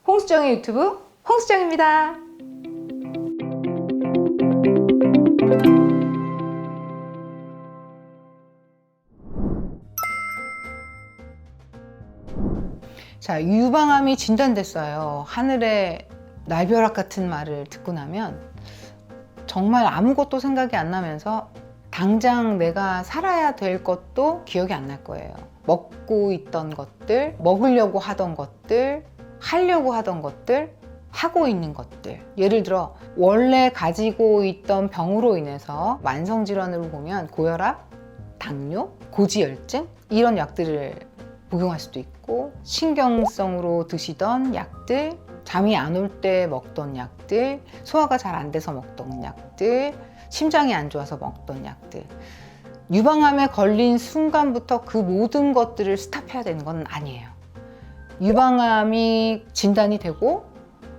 홍수정의 유튜브 홍수정입니다. 자, 유방암이 진단됐어요. 하늘의 날벼락 같은 말을 듣고 나면 정말 아무것도 생각이 안 나면서 당장 내가 살아야 될 것도 기억이 안 날 거예요. 먹고 있던 것들, 먹으려고 하던 것들, 하려고 하던 것들, 하고 있는 것들. 예를 들어 원래 가지고 있던 병으로 인해서 만성질환으로 보면 고혈압, 당뇨, 고지혈증 이런 약들을 복용할 수도 있고, 신경성으로 드시던 약들, 잠이 안 올 때 먹던 약들, 소화가 잘 안 돼서 먹던 약들, 심장이 안 좋아서 먹던 약들. 유방암에 걸린 순간부터 그 모든 것들을 스탑해야 되는 건 아니에요. 유방암이 진단이 되고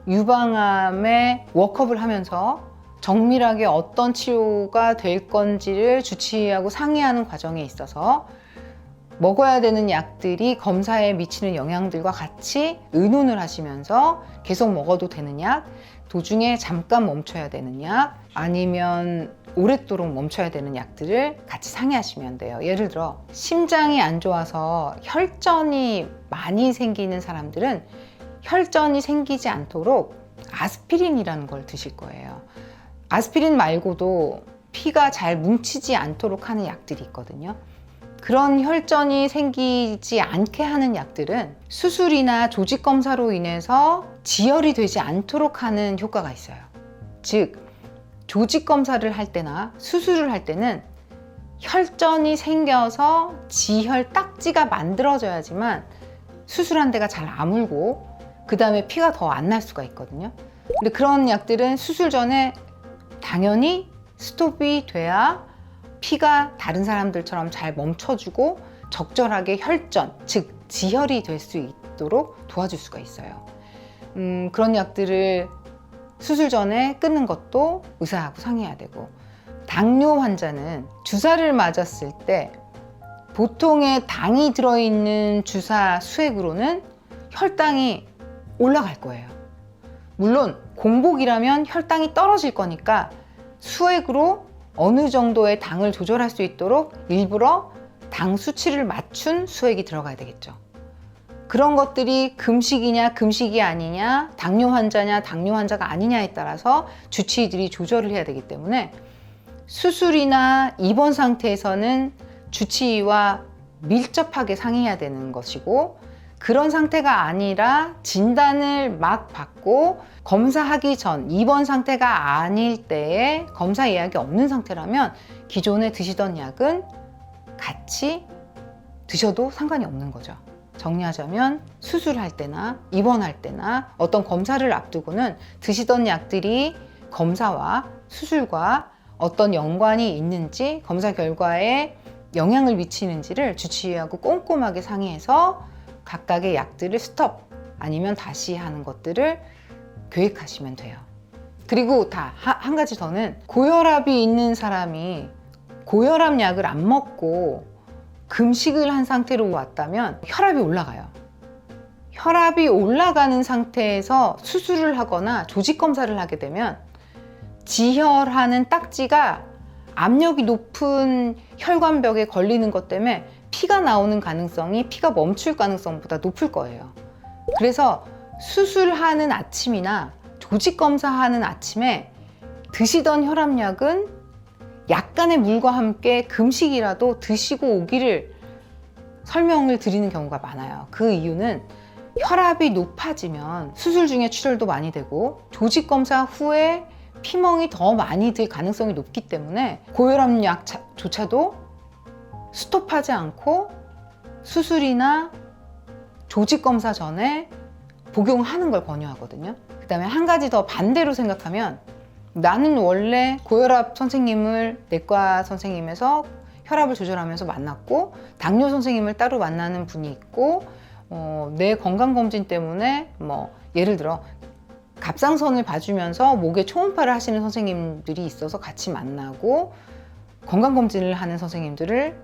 유방암에 워크업을 하면서 정밀하게 어떤 치료가 될 건지를 주치의하고 상의하는 과정에 있어서 먹어야 되는 약들이 검사에 미치는 영향들과 같이 의논을 하시면서 계속 먹어도 되는 약, 도중에 잠깐 멈춰야 되는 약, 아니면 오랫도록 멈춰야 되는 약들을 같이 상의하시면 돼요. 예를 들어 심장이 안 좋아서 혈전이 많이 생기는 사람들은 혈전이 생기지 않도록 아스피린이라는 걸 드실 거예요. 아스피린 말고도 피가 잘 뭉치지 않도록 하는 약들이 있거든요. 그런 혈전이 생기지 않게 하는 약들은 수술이나 조직 검사로 인해서 지혈이 되지 않도록 하는 효과가 있어요. 즉, 조직 검사를 할 때나 수술을 할 때는 혈전이 생겨서 지혈 딱지가 만들어져야지만 수술한 데가 잘 아물고 그 다음에 피가 더 안 날 수가 있거든요. 근데 그런 약들은 수술 전에 당연히 스톱이 돼야 피가 다른 사람들처럼 잘 멈춰주고 적절하게 혈전, 즉 지혈이 될 수 있도록 도와줄 수가 있어요. 그런 약들을 수술 전에 끊는 것도 의사하고 상의해야 되고, 당뇨 환자는 주사를 맞았을 때 보통의 당이 들어있는 주사 수액으로는 혈당이 올라갈 거예요. 물론 공복이라면 혈당이 떨어질 거니까 수액으로 어느 정도의 당을 조절할 수 있도록 일부러 당 수치를 맞춘 수액이 들어가야 되겠죠. 그런 것들이 금식이냐 금식이 아니냐, 당뇨 환자냐 당뇨 환자가 아니냐에 따라서 주치의들이 조절을 해야 되기 때문에 수술이나 입원 상태에서는 주치의와 밀접하게 상의해야 되는 것이고, 그런 상태가 아니라 진단을 막 받고 검사하기 전 입원 상태가 아닐 때에 검사 예약이 없는 상태라면 기존에 드시던 약은 같이 드셔도 상관이 없는 거죠. 정리하자면 수술할 때나 입원할 때나 어떤 검사를 앞두고는 드시던 약들이 검사와 수술과 어떤 연관이 있는지, 검사 결과에 영향을 미치는지를 주치의하고 꼼꼼하게 상의해서 각각의 약들을 스톱 아니면 다시 하는 것들을 계획하시면 돼요. 그리고 한 가지 더는, 고혈압이 있는 사람이 고혈압 약을 안 먹고 금식을 한 상태로 왔다면 혈압이 올라가요. 혈압이 올라가는 상태에서 수술을 하거나 조직 검사를 하게 되면 지혈하는 딱지가 압력이 높은 혈관벽에 걸리는 것 때문에 피가 나오는 가능성이 피가 멈출 가능성보다 높을 거예요. 그래서 수술하는 아침이나 조직 검사하는 아침에 드시던 혈압약은 약간의 물과 함께 금식이라도 드시고 오기를 설명을 드리는 경우가 많아요. 그 이유는 혈압이 높아지면 수술 중에 출혈도 많이 되고 조직 검사 후에 피멍이 더 많이 들 가능성이 높기 때문에 고혈압 약조차도 스톱하지 않고 수술이나 조직 검사 전에 복용하는 걸 권유하거든요. 그 다음에 한 가지 더 반대로 생각하면, 나는 원래 고혈압 선생님을 내과 선생님에서 혈압을 조절하면서 만났고 당뇨 선생님을 따로 만나는 분이 있고, 내 건강검진 때문에 예를 들어 갑상선을 봐주면서 목에 초음파를 하시는 선생님들이 있어서 같이 만나고, 건강검진을 하는 선생님들을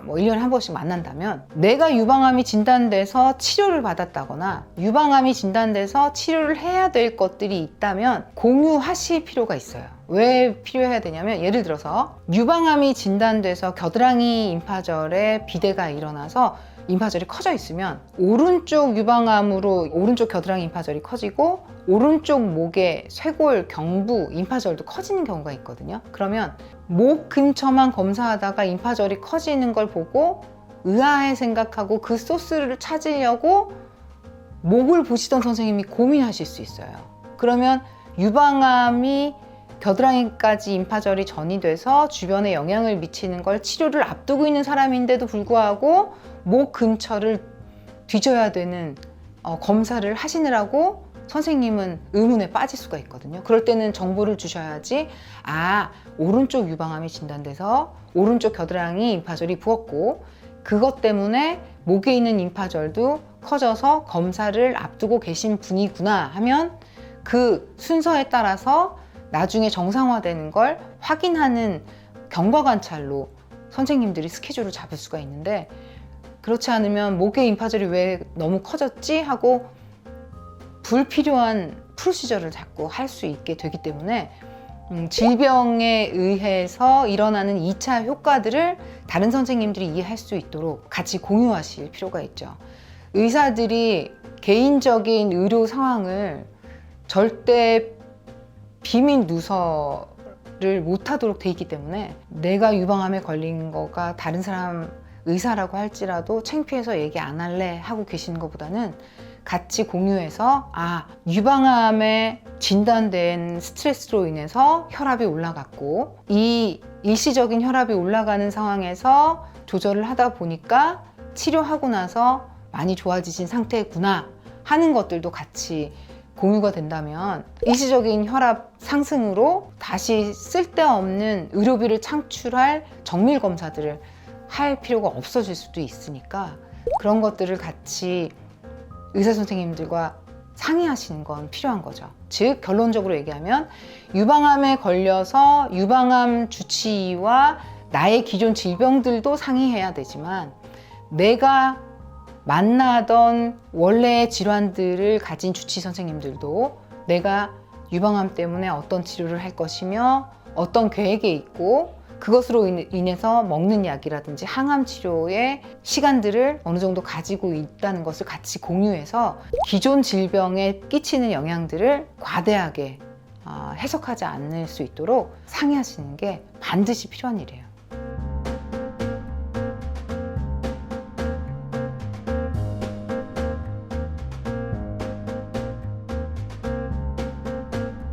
뭐 1년에 한 번씩 만난다면, 내가 유방암이 진단돼서 치료를 받았다거나 유방암이 진단돼서 치료를 해야 될 것들이 있다면 공유하실 필요가 있어요. 왜 필요해야 되냐면, 예를 들어서 유방암이 진단돼서 겨드랑이 임파절에 비대가 일어나서 임파절이 커져 있으면 오른쪽 유방암으로 오른쪽 겨드랑이 임파절이 커지고 오른쪽 목의 쇄골, 경부, 임파절도 커지는 경우가 있거든요. 그러면 목 근처만 검사하다가 임파절이 커지는 걸 보고 의아해 생각하고 그 소스를 찾으려고 목을 보시던 선생님이 고민하실 수 있어요. 그러면 유방암이 겨드랑이까지 임파절이 전이돼서 주변에 영향을 미치는 걸 치료를 앞두고 있는 사람인데도 불구하고 목 근처를 뒤져야 되는 검사를 하시느라고 선생님은 의문에 빠질 수가 있거든요. 그럴 때는 정보를 주셔야지, 오른쪽 유방암이 진단돼서 오른쪽 겨드랑이 임파절이 부었고 그것 때문에 목에 있는 임파절도 커져서 검사를 앞두고 계신 분이구나 하면 그 순서에 따라서 나중에 정상화되는 걸 확인하는 경과관찰로 선생님들이 스케줄을 잡을 수가 있는데, 그렇지 않으면 목의 임파절이 왜 너무 커졌지 하고 불필요한 프로시저를 자꾸 할 수 있게 되기 때문에 질병에 의해서 일어나는 2차 효과들을 다른 선생님들이 이해할 수 있도록 같이 공유하실 필요가 있죠. 의사들이 개인적인 의료 상황을 절대 비밀 누설을 못하도록 돼 있기 때문에 내가 유방암에 걸린 거가 다른 사람 의사라고 할지라도 창피해서 얘기 안 할래 하고 계시는 것보다는 같이 공유해서, 유방암에 진단된 스트레스로 인해서 혈압이 올라갔고 이 일시적인 혈압이 올라가는 상황에서 조절을 하다 보니까 치료하고 나서 많이 좋아지신 상태구나 하는 것들도 같이 공유가 된다면 일시적인 혈압 상승으로 다시 쓸데없는 의료비를 창출할 정밀 검사들을 할 필요가 없어질 수도 있으니까 그런 것들을 같이 의사 선생님들과 상의하시는 건 필요한 거죠. 즉 결론적으로 얘기하면 유방암에 걸려서 유방암 주치의와 나의 기존 질병들도 상의해야 되지만 내가 만나던 원래의 질환들을 가진 주치의 선생님들도 내가 유방암 때문에 어떤 치료를 할 것이며 어떤 계획에 있고 그것으로 인해서 먹는 약이라든지 항암 치료의 시간들을 어느 정도 가지고 있다는 것을 같이 공유해서 기존 질병에 끼치는 영향들을 과대하게 해석하지 않을 수 있도록 상의하시는 게 반드시 필요한 일이에요.